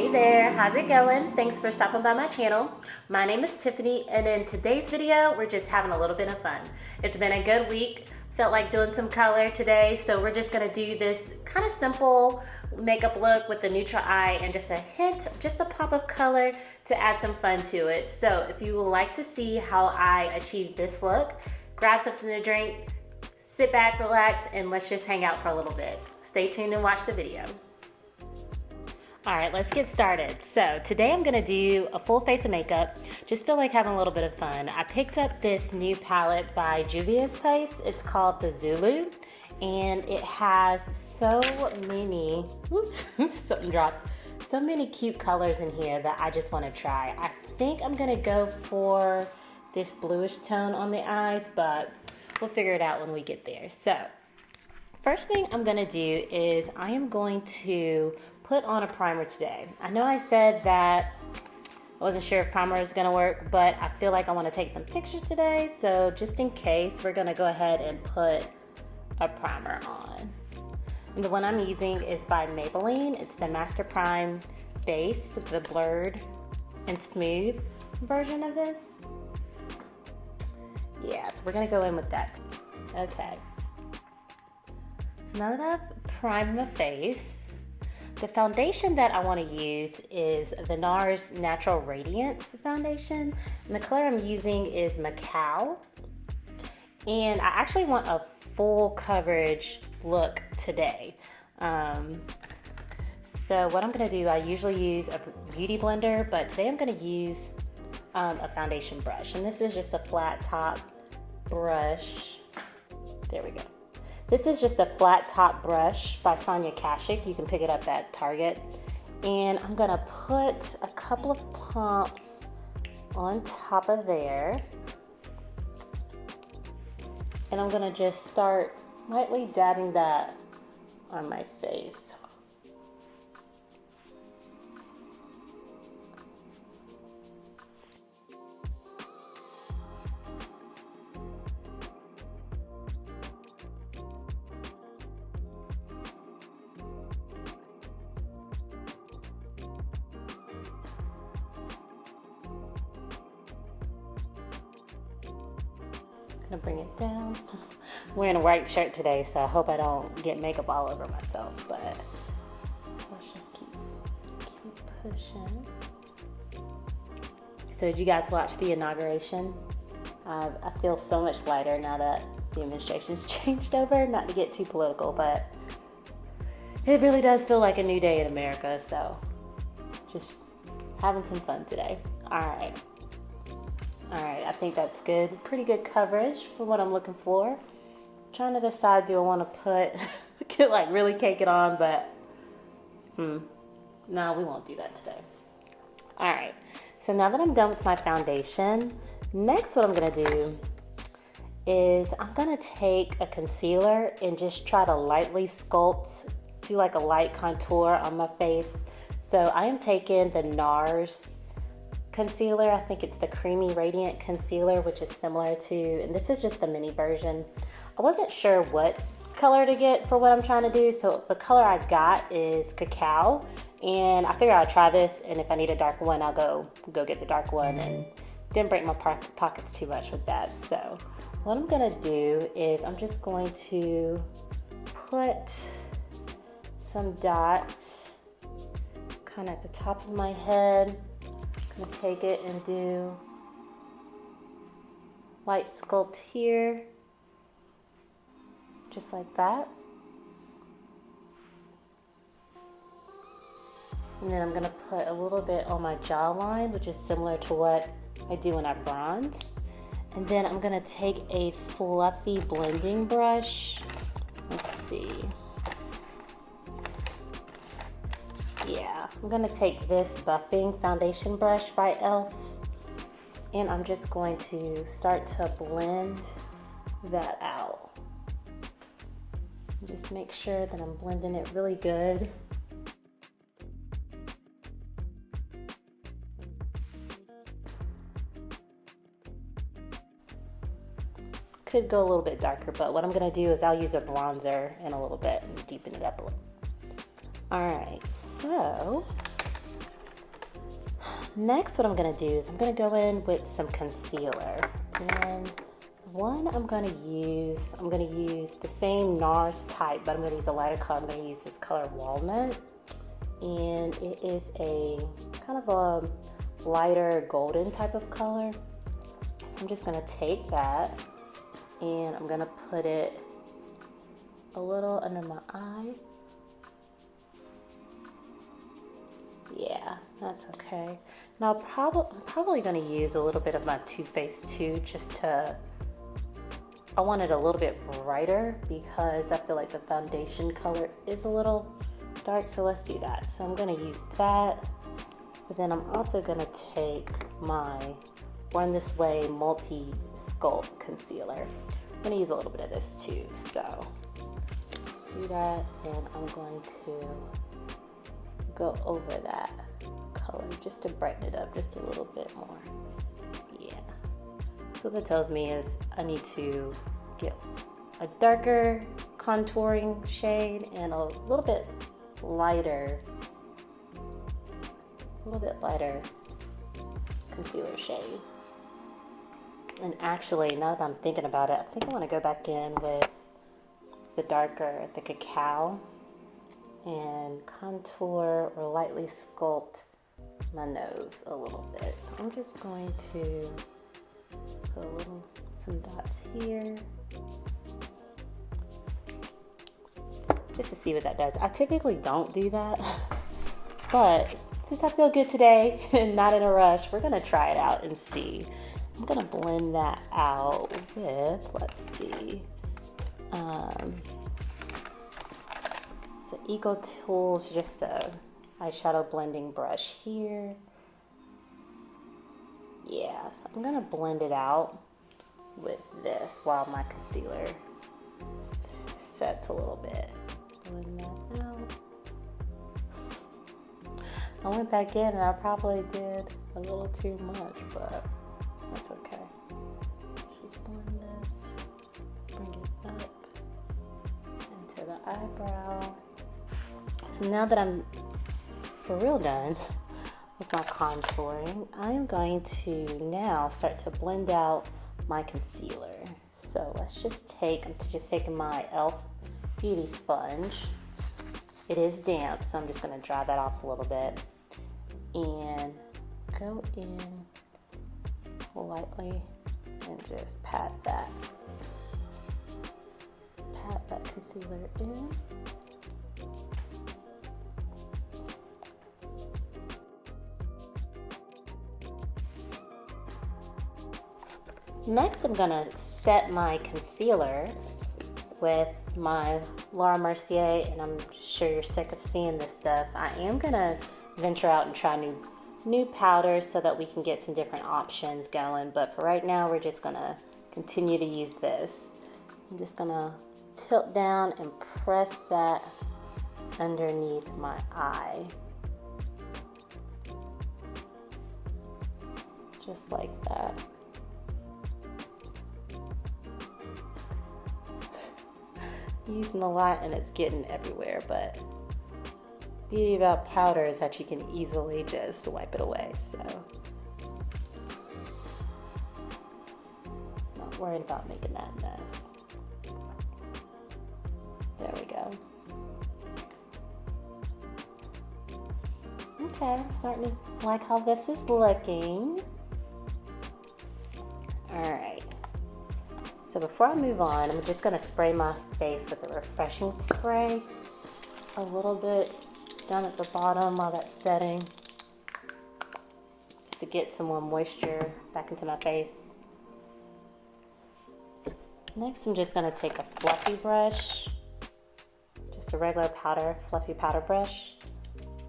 Hey there, how's it going? Thanks for stopping by my channel. My name is Tiffany, and in today's video, we're just having a little bit of fun. It's been a good week. Felt like doing some color today, so we're just gonna do this kind of simple makeup look with the neutral eye and just a hint, just a pop of color to add some fun to it. So if you would like to see how I achieve this look, grab something to drink, sit back, relax, and let's just hang out for a little bit. Stay tuned and watch the video. All right, let's get started. So today I'm gonna do a full face of makeup. Just feel like having a little bit of fun. I picked up this new palette by Juvia's Place. It's called the Zulu, and it has so many, oops, something dropped. So many cute colors in here that I just wanna try. I think I'm gonna go for this bluish tone on the eyes, but we'll figure it out when we get there. So first thing I'm gonna do is I am going to put on a primer today. I know I said that I wasn't sure if primer is gonna work, but I feel like I wanna take some pictures today, so just in case, we're gonna go ahead and put a primer on. And the one I'm using is by Maybelline. It's the Master Prime Base, the blurred and smooth version of this. Yeah, so we're gonna go in with that. Okay. So now that I've primed my face, the foundation that I want to use is the Nars Natural Radiance foundation, and the color I'm using is Macao. And I actually want a full coverage look today. So what I'm going to do, I usually use a beauty blender, but today I'm going to use a foundation brush, and this is just a flat top brush. There we go. This is just a flat top brush by Sonia Kashuk. You can pick it up at Target. And I'm gonna put a couple of pumps on top of there. And I'm gonna just start lightly dabbing that on my face. Bring it down. I'm wearing a white shirt today, so I hope I don't get makeup all over myself, but let's just keep pushing. So did you guys watch the inauguration? I feel so much lighter now that the administration's changed over. Not to get too political, but it really does feel like a new day in America, so just having some fun today. All right, I think that's good. Pretty good coverage for what I'm looking for. I'm trying to decide, do I want to like really cake it on, but no, we won't do that today. All right, so now that I'm done with my foundation, next what I'm gonna do is I'm gonna take a concealer and just try to lightly sculpt, do like a light contour on my face. So I am taking the Nars concealer. I think it's the Creamy Radiant Concealer, which is similar to, and this is just the mini version. I wasn't sure what color to get for what I'm trying to do, so the color I got is Cacao, and I figured I'd try this, and if I need a darker one, I'll go get the dark one, and didn't break my pockets too much with that. So what I'm gonna do is I'm just going to put some dots kind of at the top of my head. I'm gonna take it and do light sculpt here, just like that. And then I'm gonna put a little bit on my jawline, which is similar to what I do when I bronze. And then I'm gonna take a fluffy blending brush. Let's see. Yeah, I'm gonna take this buffing foundation brush by e.l.f. and I'm just going to start to blend that out. Just make sure that I'm blending it really good. Could go a little bit darker, but what I'm gonna do is I'll use a bronzer in a little bit and deepen it up a little. All right, so Next, what I'm gonna do is I'm gonna go in with some concealer. And one I'm gonna use the same Nars type, but I'm gonna use a lighter color. I'm gonna use this color Walnut. And it is a kind of a lighter golden type of color. So I'm just gonna take that and I'm gonna put it a little under my eye. Yeah, that's okay. Now I'm probably gonna use a little bit of my Too Faced too, I want it a little bit brighter because I feel like the foundation color is a little dark, so let's do that. So I'm gonna use that, but then I'm also gonna take my Born This Way Multi Sculpt Concealer. I'm gonna use a little bit of this too, so let's do that, and I'm going to go over that color just to brighten it up just a little bit more. Yeah. So what that tells me is I need to get a darker contouring shade and a little bit lighter concealer shade. And actually, now that I'm thinking about it, I think I want to go back in with the Cacao, and contour or lightly sculpt my nose a little bit. So I'm just going to put some dots here just to see what that does. I typically don't do that, but since I feel good today and not in a rush, we're gonna try it out and see. I'm gonna blend that out with, let's see, the Eco Tools, just a eyeshadow blending brush here. Yeah, so I'm gonna blend it out with this while my concealer sets a little bit. Blend that out. I went back in and I probably did a little too much, but that's okay. Just blend this, bring it up into the eyebrow. So now that I'm for real done with my contouring, I'm going to now start to blend out my concealer. So I'm just taking my e.l.f. Beauty Sponge. It is damp, so I'm just going to dry that off a little bit and go in lightly and just pat that concealer in. Next, I'm gonna set my concealer with my Laura Mercier, and I'm sure you're sick of seeing this stuff. I am gonna venture out and try new powders so that we can get some different options going, but for right now, we're just gonna continue to use this. I'm just gonna tilt down and press that underneath my eye. Just like that. Using a lot and it's getting everywhere, but the beauty about powder is that you can easily just wipe it away, so not worried about making that mess. There we go. Okay, I'm starting to like how this is looking. Alright. So before I move on, I'm just going to spray my face with a refreshing spray a little bit down at the bottom while that's setting, just to get some more moisture back into my face. Next, I'm just going to take a fluffy brush, just a regular fluffy powder brush,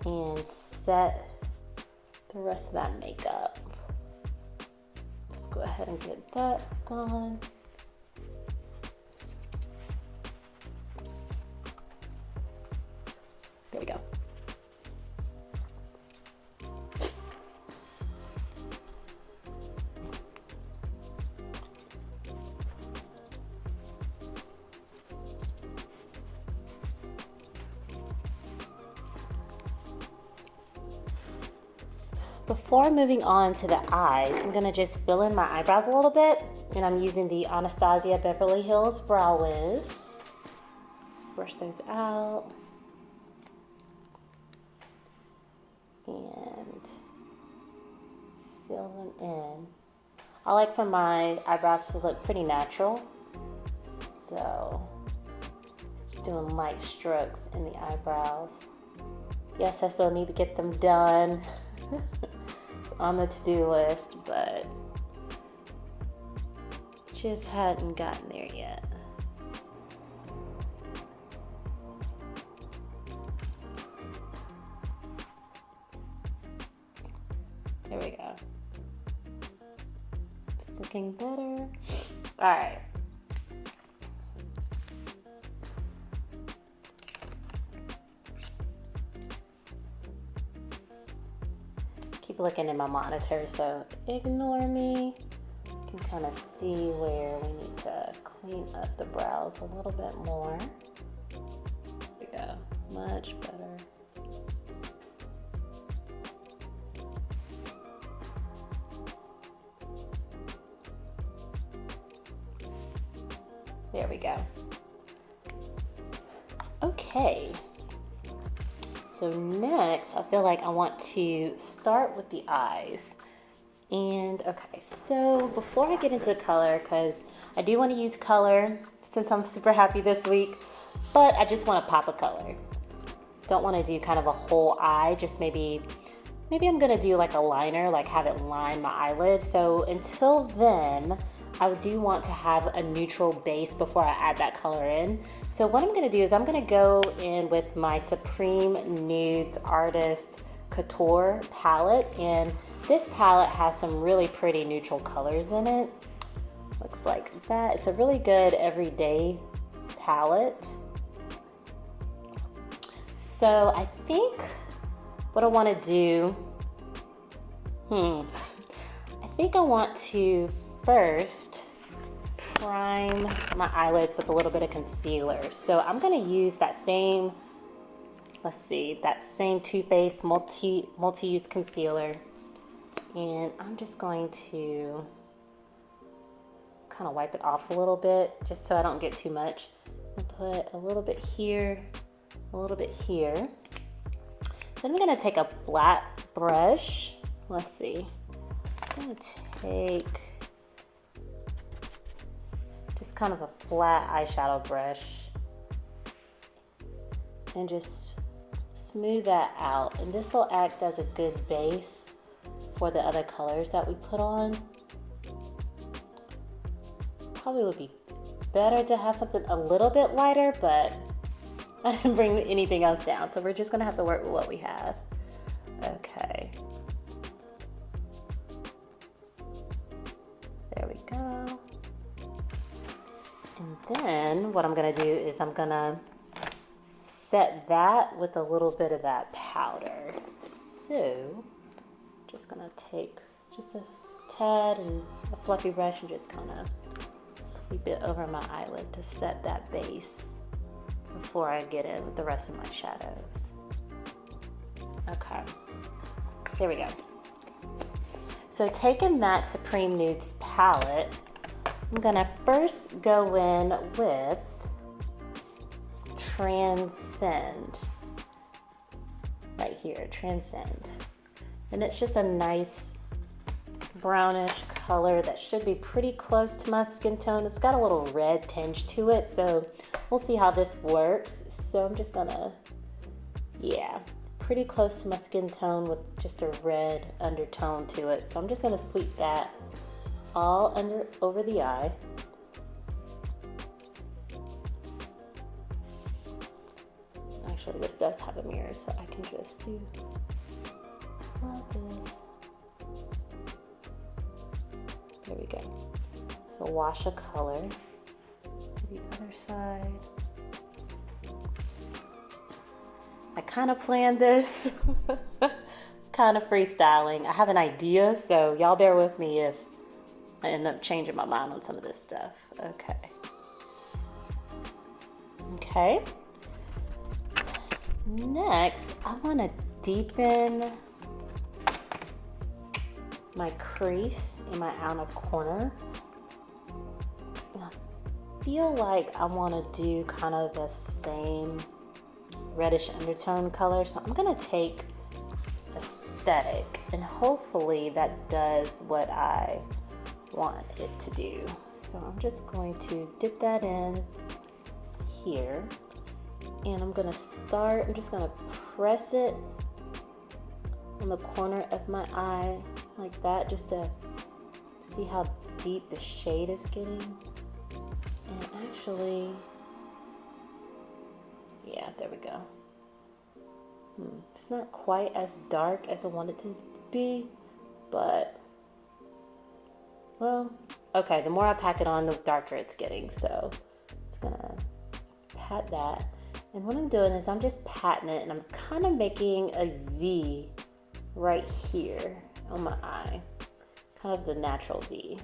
and set the rest of that makeup. Let's go ahead and get that gone. There we go. before moving on to the eyes, I'm gonna just fill in my eyebrows a little bit, and I'm using the Anastasia Beverly Hills Brow Wiz. Just brush those out. And fill them in. I like for my eyebrows to look pretty natural, so just doing light strokes in the eyebrows. Yes, I still need to get them done. It's on the to-do list, but just hadn't gotten there yet. There we go. It's looking better. All right. Keep looking at my monitor, so ignore me. You can kind of see where we need to clean up the brows a little bit more. There we go. Much better. There we go. Okay. So next, I feel like I want to start with the eyes. And okay, so before I get into color, because I do want to use color since I'm super happy this week, but I just want to pop a color. Don't want to do kind of a whole eye, just maybe I'm gonna do like a liner, like have it line my eyelid. So until then, I do want to have a neutral base before I add that color in. So what I'm gonna do is I'm gonna go in with my Supreme Nudes Artist Couture palette, and this palette has some really pretty neutral colors in it. Looks like that. It's a really good everyday palette. So I think what I wanna do, I think I want to first prime my eyelids with a little bit of concealer. So I'm gonna use that same, let's see, that same Too Faced multi-use concealer, and I'm just going to kind of wipe it off a little bit just so I don't get too much. And put a little bit here, a little bit here. Then I'm gonna take a flat brush. Let's see, I'm gonna take just kind of a flat eyeshadow brush and just smooth that out. And this will act as a good base for the other colors that we put on. Probably would be better to have something a little bit lighter, but I didn't bring anything else down, so we're just gonna have to work with what we have. Okay. There we go. And then what I'm gonna do is I'm gonna set that with a little bit of that powder. So, just gonna take just a tad and a fluffy brush and just kind of sweep it over my eyelid to set that base before I get in with the rest of my shadows. Okay, there we go. So taking that Supreme Nudes palette, I'm gonna first go in with Transcend, right here, Transcend. And it's just a nice brownish color that should be pretty close to my skin tone. It's got a little red tinge to it, so we'll see how this works. So I'm just gonna, yeah, pretty close to my skin tone with just a red undertone to it. So I'm just gonna sweep that all over the eye. Actually, this does have a mirror, so I can just do like this. There we go. So wash a color to the other side. I kind of planned this, kind of freestyling. I have an idea, so y'all bear with me if I end up changing my mind on some of this stuff. Okay. Okay. Next, I want to deepen my crease in my outer corner. And I feel like I want to do kind of the same reddish undertone color, so I'm gonna take Aesthetic, and hopefully that does what I want it to do. So I'm just going to dip that in here, and I'm just gonna press it on the corner of my eye like that, just to see how deep the shade is getting. And actually, yeah, there we go. It's not quite as dark as I want it to be, but, well, okay, the more I pack it on, the darker it's getting, so it's gonna pat that. And what I'm doing is I'm just patting it, and I'm kind of making a V right here on my eye, kind of the natural V.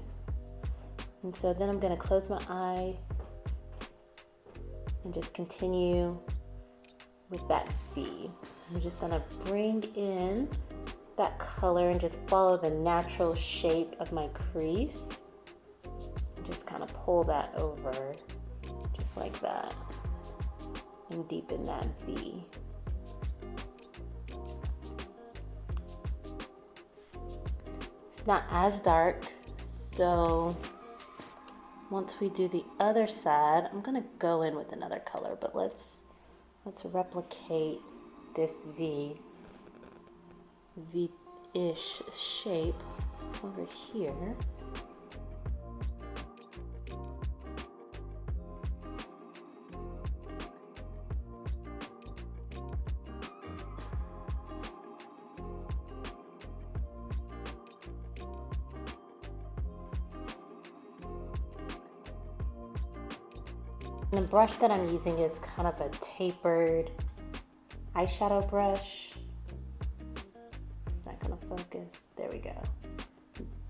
And so then I'm gonna close my eye and just continue with that V. I'm just gonna bring in that color and just follow the natural shape of my crease. And just kind of pull that over, just like that, and deepen that V. It's not as dark, so once we do the other side, I'm gonna go in with another color, but let's replicate this V-ish shape over here. And the brush that I'm using is kind of a tapered eyeshadow brush. It's not gonna focus. There we go.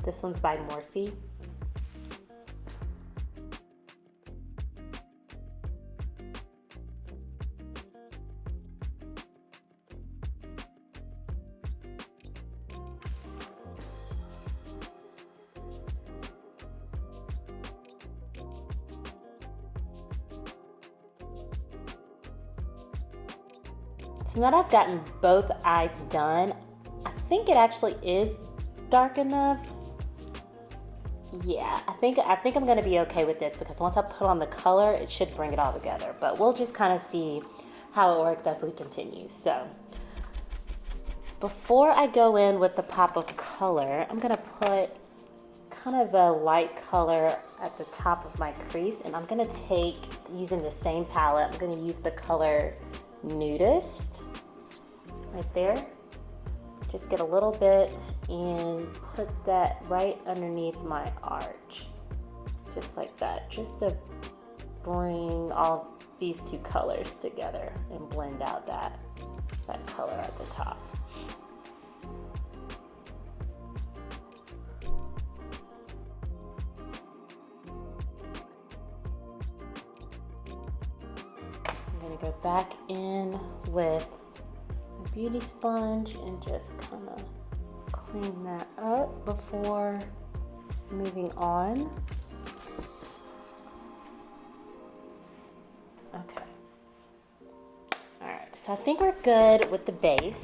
This one's by Morphe. So now that I've gotten both eyes done, I think it actually is dark enough. Yeah, I think I'm gonna be okay with this, because once I put on the color, it should bring it all together. But we'll just kind of see how it works as we continue. So before I go in with the pop of color, I'm gonna put kind of a light color at the top of my crease, and I'm gonna take, using the same palette, I'm gonna use the color Nudist right there. Just get a little bit and put that right underneath my arch, just like that, just to bring all these two colors together and blend out that color at the top. I'm gonna go back in with a beauty sponge and just kind of clean that up before moving on. Okay. Alright, so I think we're good with the base.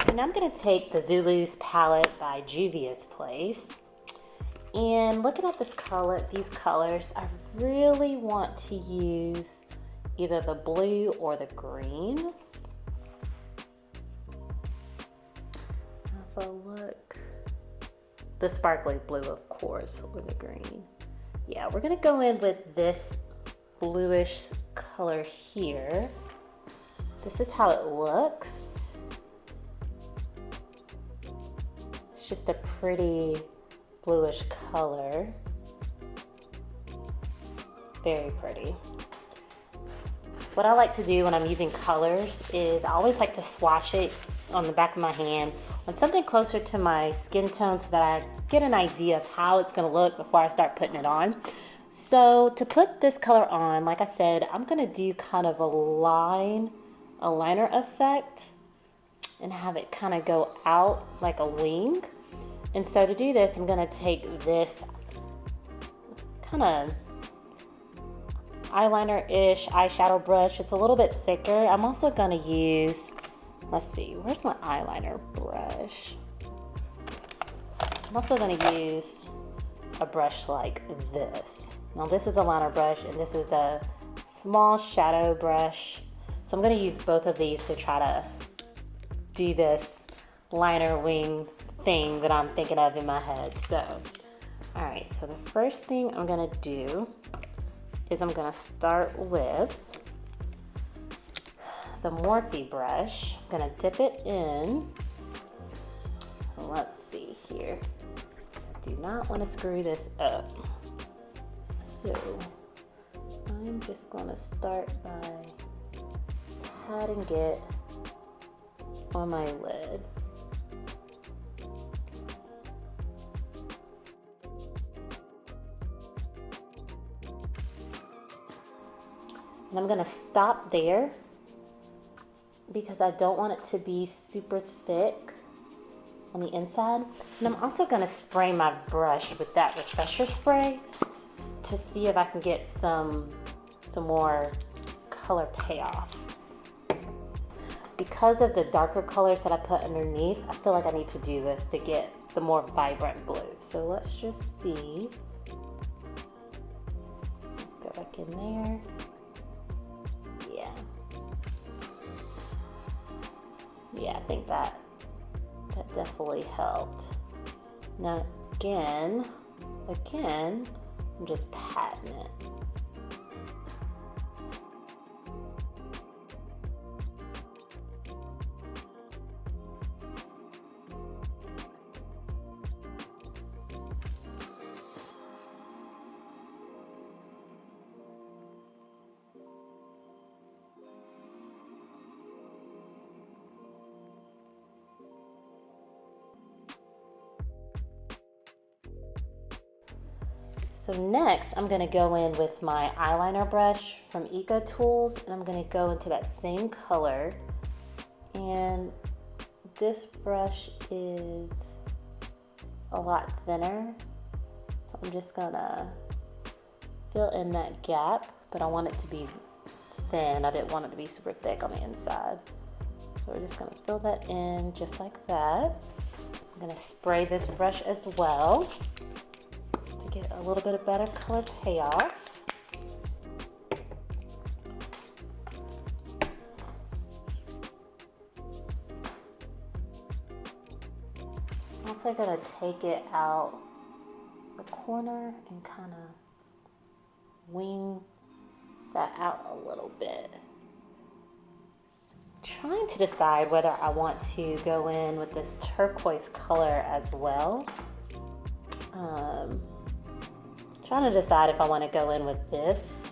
So now I'm gonna take the Zulu's palette by Juvia's Place. And looking at these colors, I really want to use either the blue or the green. If I look, the sparkly blue, of course, or the green. Yeah, we're gonna go in with this bluish color here. This is how it looks. It's just a pretty bluish color. Very pretty. What I like to do when I'm using colors is I always like to swatch it on the back of my hand on something closer to my skin tone, so that I get an idea of how it's gonna look before I start putting it on. So to put this color on, like I said, I'm gonna do kind of a liner effect and have it kind of go out like a wing. And so to do this, I'm gonna take this kind of eyeliner-ish eyeshadow brush. It's a little bit thicker. I'm also gonna use, let's see, where's my eyeliner brush? I'm also gonna use a brush like this. Now this is a liner brush and this is a small shadow brush. So I'm gonna use both of these to try to do this liner wing thing that I'm thinking of in my head. So, all right, so the first thing I'm gonna do is I'm gonna start with the Morphe brush. I'm gonna dip it in. Let's see here. Do not want to screw this up. So I'm just gonna start by patting it on my lid. And I'm gonna stop there because I don't want it to be super thick on the inside. And I'm also gonna spray my brush with that refresher spray to see if I can get some more color payoff. Because of the darker colors that I put underneath, I feel like I need to do this to get the more vibrant blue. So let's just see. Go back in there. Yeah, I think that definitely helped. Now again, I'm just patting it. So next, I'm gonna go in with my eyeliner brush from Eco Tools, and I'm gonna go into that same color. And this brush is a lot thinner, so I'm just gonna fill in that gap, but I want it to be thin. I didn't want it to be super thick on the inside. So we're just gonna fill that in just like that. I'm gonna spray this brush as well to get a little bit of better color payoff. I'm also gonna take it out the corner and kind of wing that out a little bit. Trying to decide whether I want to go in with this turquoise color as well. Trying to decide if I want to go in with this.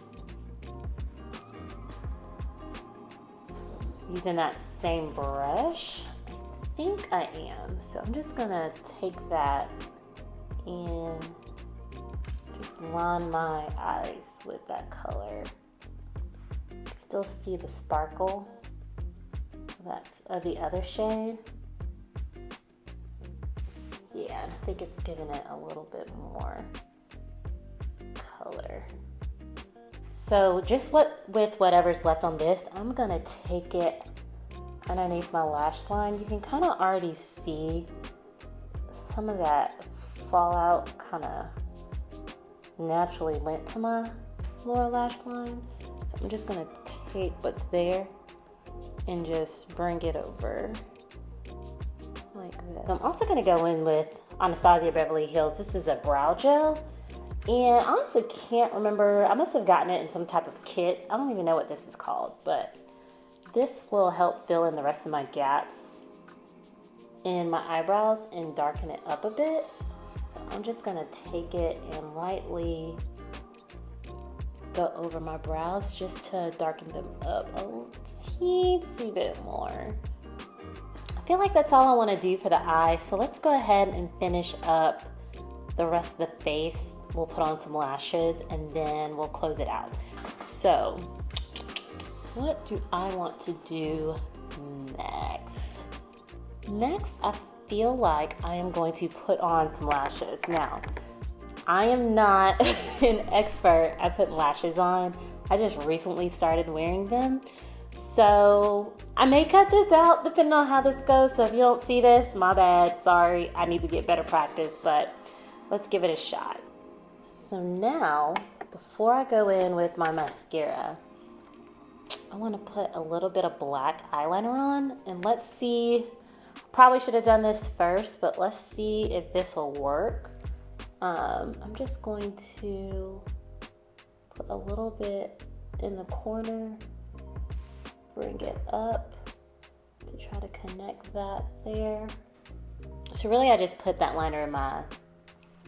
Using that same brush. I think I am. So I'm just gonna take that and just line my eyes with that color. Still see the sparkle. That's the other shade. Yeah, I think it's giving it a little bit more color. So just with whatever's left on this, I'm gonna take it underneath my lash line. You can kind of already see some of that fallout kind of naturally went to my lower lash line. So I'm just gonna take what's there and just bring it over like that. I'm also gonna go in with Anastasia Beverly Hills. This is a brow gel, and I honestly can't remember. I must have gotten it in some type of kit. I don't even know what this is called, but this will help fill in the rest of my gaps in my eyebrows and darken it up a bit. So I'm just gonna take it and lightly go over my brows just to darken them up a teensy bit more. I feel like that's all I want to do for the eye, so let's go ahead and finish up the rest of the face. We'll put on some lashes and then we'll close it out. So what do I want to do next? Next, I feel like I am going to put on some lashes. Now, I am not an expert at putting lashes on. I just recently started wearing them. So I may cut this out depending on how this goes. So if you don't see this, my bad, sorry. I need to get better practice, but let's give it a shot. So now, before I go in with my mascara, I want to put a little bit of black eyeliner on, and let's see. Probably should have done this first, but let's see if this will work. I'm just going to put a little bit in the corner, bring it up to try to connect that there. So really I just put that liner in my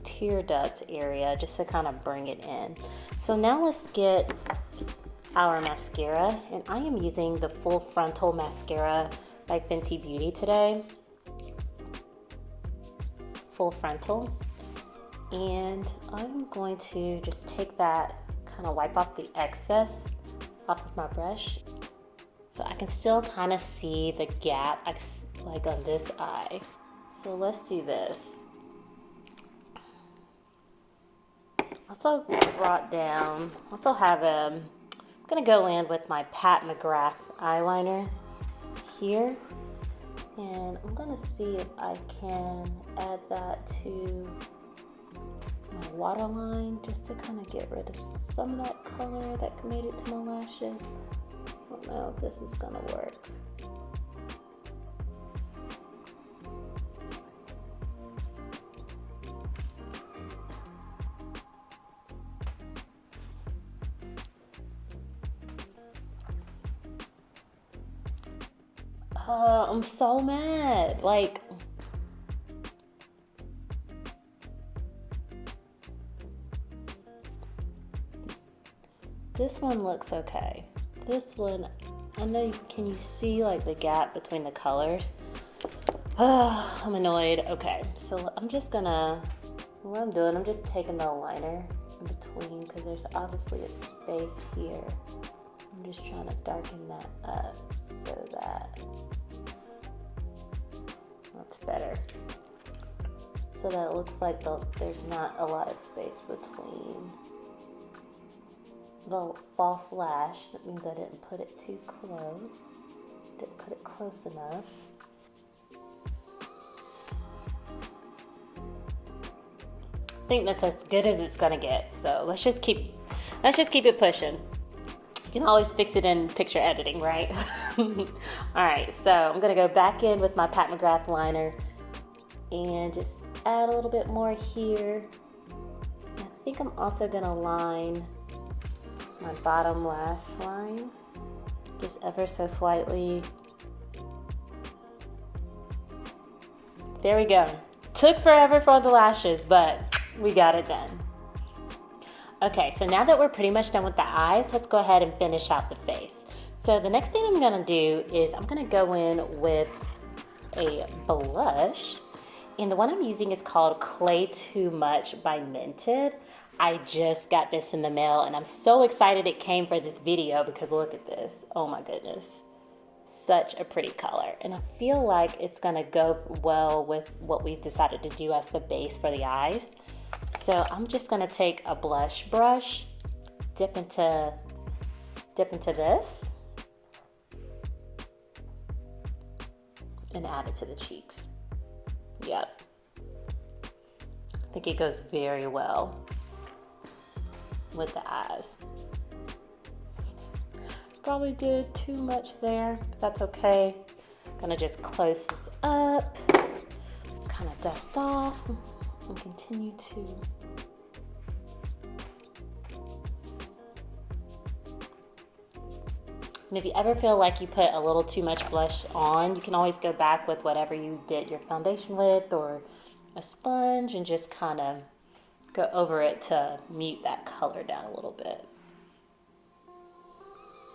tear duct area just to kind of bring it in. So now let's get our mascara, and I am using the full frontal mascara by Fenty Beauty today. Full frontal. And I'm going to just take that, kind of wipe off the excess off of my brush. So I can still kind of see the gap like on this eye. So let's do this. Also have I'm gonna go in with my Pat McGrath eyeliner here, and I'm gonna see if I can add that to my waterline just to kind of get rid of some of that color that made it to my lashes. I don't know if this is gonna work. I'm so mad. Like, this one looks okay. This one, I know, can you see like the gap between the colors? I'm annoyed. Okay, so I'm just gonna, what I'm doing, I'm just taking the liner in between because there's obviously a space here. I'm just trying to darken that up so that that's better. So that it looks like there's not a lot of space between the false lash. That means I didn't put it too close. Didn't put it close enough. I think that's as good as it's gonna get. So let's just keep it pushing. You can always fix it in picture editing, right? All right, so I'm gonna go back in with my Pat McGrath liner and just add a little bit more here. I think I'm also gonna line my bottom lash line just ever so slightly. There we go. Took forever for the lashes, but we got it done. Okay, so now that we're pretty much done with the eyes, let's go ahead and finish out the face. So the next thing I'm gonna do is I'm gonna go in with a blush, and the one I'm using is called Clay Too Much by Mented. I just got this in the mail, and I'm so excited it came for this video because look at this. Oh my goodness. Such a pretty color, and I feel like it's gonna go well with what we've decided to do as the base for the eyes. So I'm just gonna take a blush brush, dip into this, and add it to the cheeks. Yep. I think it goes very well with the eyes. Probably did too much there, but that's okay. Gonna just close this up, kind of dust off, and continue to and if you ever feel like you put a little too much blush on, you can always go back with whatever you did your foundation with or a sponge and just kind of go over it to mute that color down a little bit.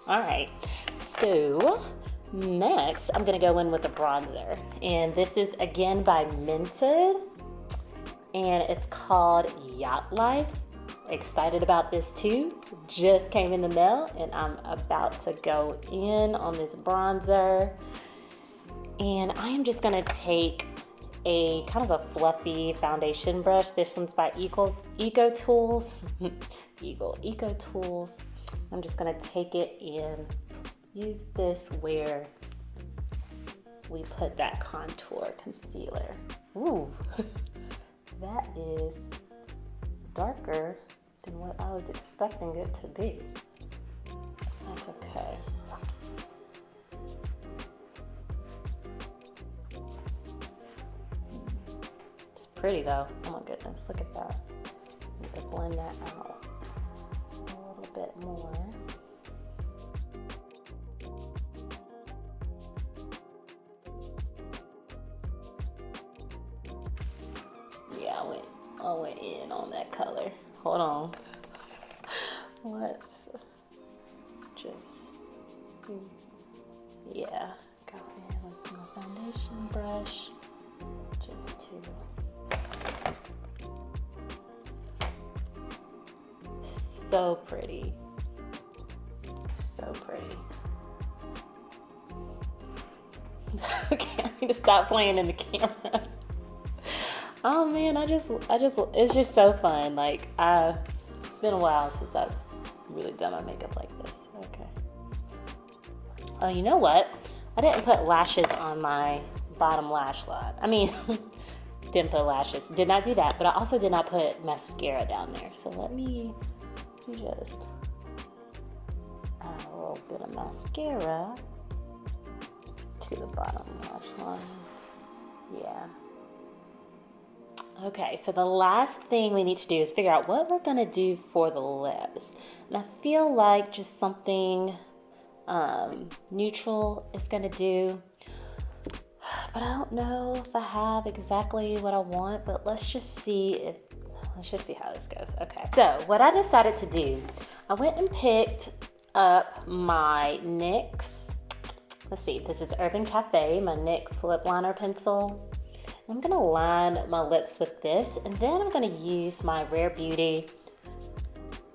All right, so next I'm gonna go in with a bronzer, and this is again by Mented, and it's called Yacht Life. Excited about this too. Just came in the mail, and I'm about to go in on this bronzer, and I am just gonna take a kind of a fluffy foundation brush. This one's by Eco Tools. Eco Tools. I'm just gonna take it and use this where we put that contour concealer. Ooh, that is darker than what I was expecting it to be. That's okay. It's pretty though. Oh my goodness, look at that. I need to blend that out a little bit more. Yeah, I went in on that color. Hold on. Let's just, yeah, go in with my foundation brush just to, so pretty, so pretty. Okay, I need to stop playing in the camera. Oh man, it's just so fun. Like, it's been a while since I've really done my makeup like this. Okay. Oh, you know what? I didn't put lashes on my bottom lash line. I mean, didn't put lashes. Did not do that, but I also did not put mascara down there. So let me just add a little bit of mascara to the bottom lash line. Yeah. Okay, so the last thing we need to do is figure out what we're gonna do for the lips. And I feel like just something neutral is gonna do. But I don't know if I have exactly what I want, but let's just see how this goes. Okay, so what I decided to do, I went and picked up my NYX, let's see, this is Urban Cafe, my NYX lip liner pencil. I'm gonna line my lips with this, and then I'm gonna use my Rare Beauty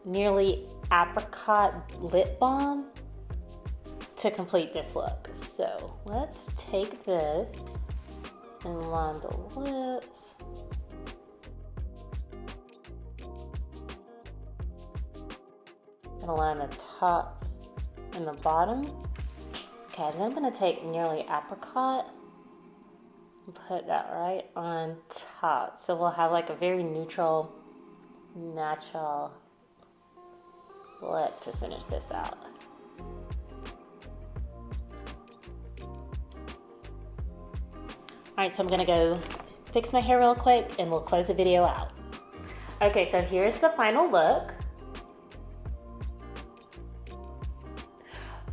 Nearly Apricot Lip Balm to complete this look. So let's take this and line the lips. Gonna line the top and the bottom. Okay, then I'm gonna take Nearly Apricot and put that right on top. So we'll have like a very neutral, natural lip to finish this out. All right, so I'm gonna go fix my hair real quick and we'll close the video out. Okay, so here's the final look.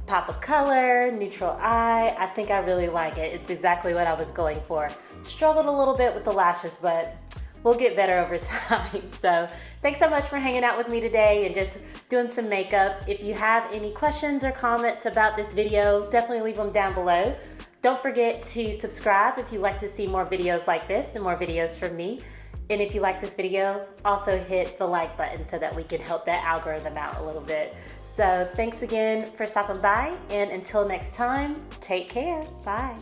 Pop of color, neutral eye. I think I really like it. It's exactly what I was going for. Struggled a little bit with the lashes, but we'll get better over time. So thanks so much for hanging out with me today and just doing some makeup. If you have any questions or comments about this video, definitely leave them down below. Don't forget to subscribe if you'd like to see more videos like this and more videos from me. And if you like this video, also hit the like button so that we can help that algorithm out a little bit. So thanks again for stopping by, and until next time, take care. Bye.